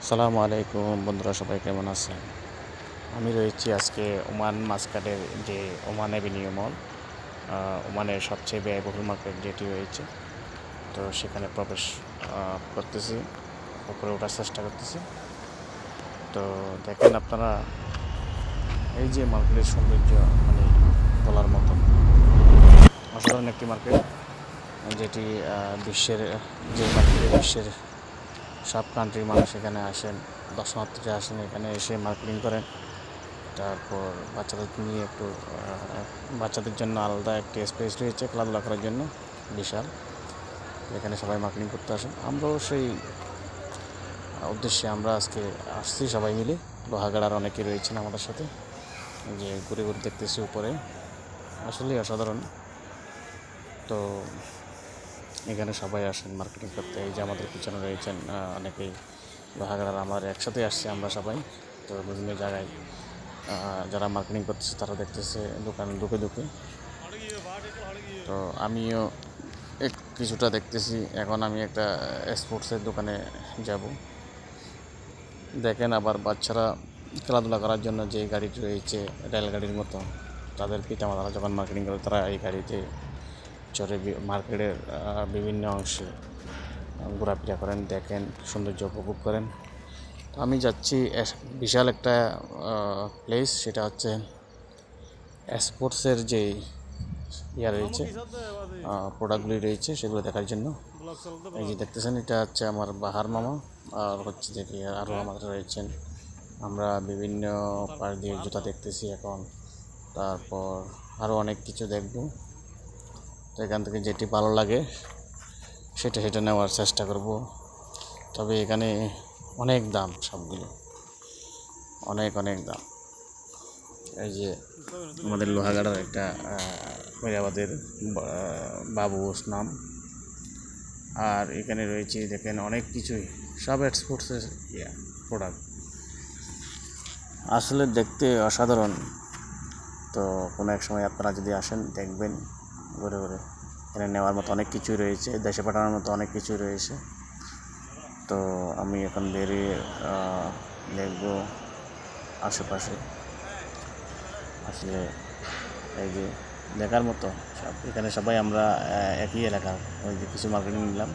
আসসালামু আলাইকুম বন্ধুরা, সবাই কেমন আছেন? আমি রয়েছি আজকে ওমান মাস্কাটের যে ওমান অ্যাভিনিউ মল, ওমানের সবচেয়ে ব্যয়বহুল মার্কেট যেটি রয়েছে। তো সেখানে প্রবেশ করতেছি, উপরে ওঠার চেষ্টা করতেছি। তো দেখেন আপনারা, এই যে মার্কেটের সৌন্দর্য মানে বলার মতো অসাধারণ একটি মার্কেট, যেটি বিশ্বের বিশ্বের সব কান্ট্রির মানুষ এখানে আসেন, দর্শনার্থীরা আসেন, এখানে এসে মার্কেটিং করেন। তারপর বাচ্চাদের জন্য আলাদা একটি স্পেস রয়েছে খেলাধুলা করার জন্য, বিশাল। এখানে সবাই মার্কেটিং করতে আসেন। আমরাও সেই উদ্দেশ্যে আমরা আজকে আসছি সবাই মিলে। লোহাগাড়ার অনেকে রয়েছেন আমাদের সাথে, যে ঘুরে ঘুরে দেখতেছি উপরে, আসলেই অসাধারণ। তো এখানে সবাই আসেন মার্কেটিং করতে। এই যে আমাদের পিছনে রয়েছেন অনেকেই লোহাগাড়ার, আমরা একসাথে আসছি আমরা সবাই। তো বিভিন্ন জায়গায় যারা মার্কেটিং করতেছে তারা দেখতেছে দোকান ঢুকে। তো আমিও কিছুটা দেখতেছি। এখন আমি একটা স্পোর্টসের দোকানে যাব। দেখেন, আবার বাচ্চারা খেলাধুলা করার জন্য যে গাড়িটি রয়েছে রেলগাড়ির মতো, তাদের পিতামাতারা যখন মার্কেটিং করে তারা এই গাড়িতে চড়ে মার্কেটের বিভিন্ন অংশে ঘোরাফেরা করেন, দেখেন, সৌন্দর্য উপভোগ করেন। তো আমি যাচ্ছি বিশাল একটা প্লেস, সেটা হচ্ছে স্পোর্টসের যে রয়েছে, প্রোডাক্টগুলি রয়েছে সেগুলো দেখার জন্য। এই যে দেখতেছেন, এটা হচ্ছে আমার বাহার মামা, আর হচ্ছে দেখি আরও আমাদের রয়েছেন। আমরা বিভিন্ন পাশ দিয়ে জুতা দেখতেছি এখন, তারপর আরও অনেক কিছু দেখব। তো এখান থেকে যেটি ভালো লাগে সেটা নেওয়ার চেষ্টা করব। তবে এখানে অনেক দাম, সবগুলো অনেক দাম। এই যে আমাদের লোহাগাড়ার একটা আমাদের বাবুস নাম, আর এখানে রয়েছে দেখেন অনেক কিছুই, সব স্পোর্টসের প্রোডাক্ট, আসলে দেখতে অসাধারণ। তো কোনো এক সময় আপনারা যদি আসেন, দেখবেন ঘুরে ঘুরে। এখানে নেওয়ার মতো অনেক কিছুই রয়েছে, দেশে পাঠানোর মতো অনেক কিছুই রয়েছে। তো আমি এখন বেরিয়ে দেখব আশেপাশে। আসলে এই যে দেখার মতো সব, এখানে সবাই আমরা একই এলাকার। ওই যে কিছু মার্কেটিং নিলাম,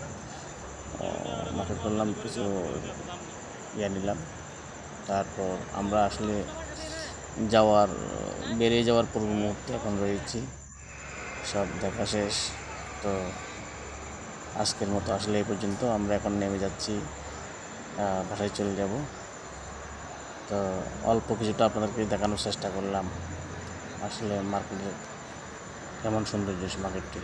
মার্কেট করলাম, কিছু নিলাম। তারপর আমরা আসলে বেরিয়ে যাওয়ার পূর্ব মুহূর্তে এখন রয়েছি, সব দেখা শেষ। তো আজকের মতো আসলে এই পর্যন্ত। আমরা এখন নেমে যাচ্ছি, বাসায় চলে যাব। তো অল্প কিছুটা আপনাদেরকে দেখানোর চেষ্টা করলাম, আসলে মার্কেটের কেমন সৌন্দর্য মার্কেটটি।